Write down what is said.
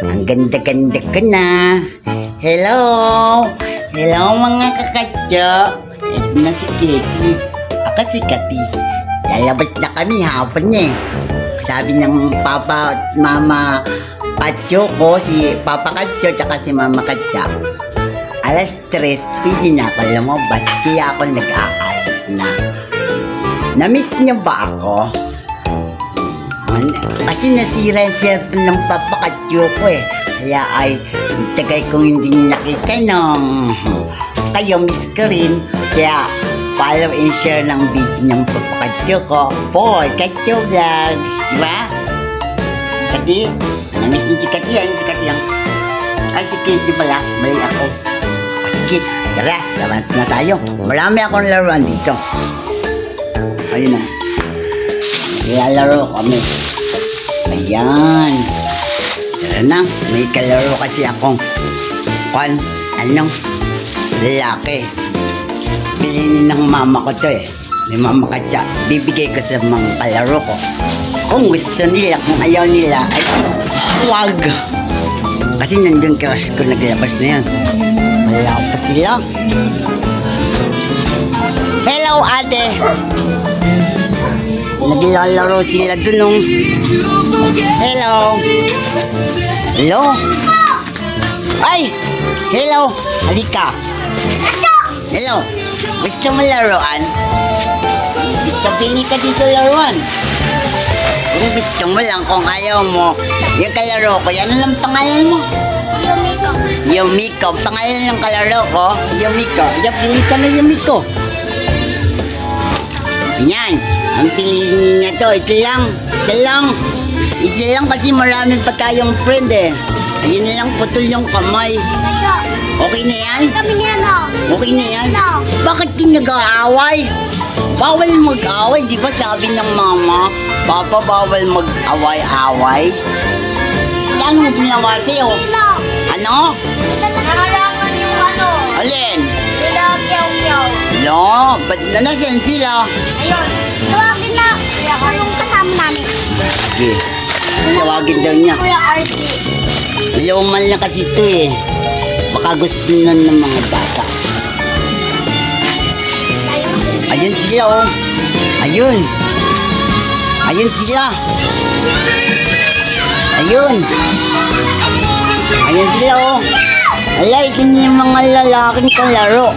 Ang ganda-ganda ko na. Hello! Hello mga kakatyo. Ito na si Kitty. Ako si Kati. Lalabas na kami hapon eh. Sabi ng Papa at Mama Katyo ko, si Papa Katyo tsaka si Mama Katya. Alas 3, pwede na ako lumabas. Kaya ako nag-aalis na. Na-miss niyo ba ako? Kasi nasira yung cellphone ng Papa Katyo ko eh. Kaya ay tagay kong hindi nakita nung kayo miss ko rin. Kaya follow and share ng video ng Papa Katyo ko for Katyo Vlogs. Diba? Kati, na-miss niyo si Kati yan. Si Kati yan. Ay si Kitty pala. Mali ako. Sige, tara, labas na tayo. Marami akong laruan dito. Ayun na. Nilalaro kami. Ayan. Tara na, may kalaro kasi akong lalaki. Bilhin ng mama ko to eh. May mama ka siya. Bibigay ko sa mga kalaro ko. Kung gusto nila, kung ayaw nila, ay huwag. Kasi nandun crush ko naglabas na yan. Wala pa sila. Hello, ate. Naglalaro sila dun nung. Hello. Hello. Ay! Hello. Halika. Hello. Gusto mo laruan? Gusto pili ka dito laruan. Kung gusto mo lang, kung ayaw mo, yung kalaro ko, yan lang pangalan mo. Yumiko. Yumiko. Pangalan ng kalaro ko, Yumiko. Yan, pili ka na Yumiko. Yan. Ang piliin niya to, ito lang. Isa lang. Isa lang kasi marami pa tayong friend eh. Ayun na lang, putol yung kamay. Okay na yan? Kami niya, no? Okay na yan? No. Bakit kayo nag-aaway? Bawal mag-away, di ba sabi ng mama? Papa, bawal mag-away-away. Yan mo ginawa sa'yo. Sino? Ano? Nakarangan yung ano. Alin? Nila Piyaw-Piyaw. No, ba't na nasan sila? Ayun. Tawagin na. Kuya ko yung kasama namin. Sige, tawagin daw niya. Kuya RG. Lumal na kasi ito eh. Baka gusto na ng mga bata. Ayun sila oh. Ayun. Ayun sila. Ayun. Ayun sila oh. Ala, ito yung mga lalaking kalaro.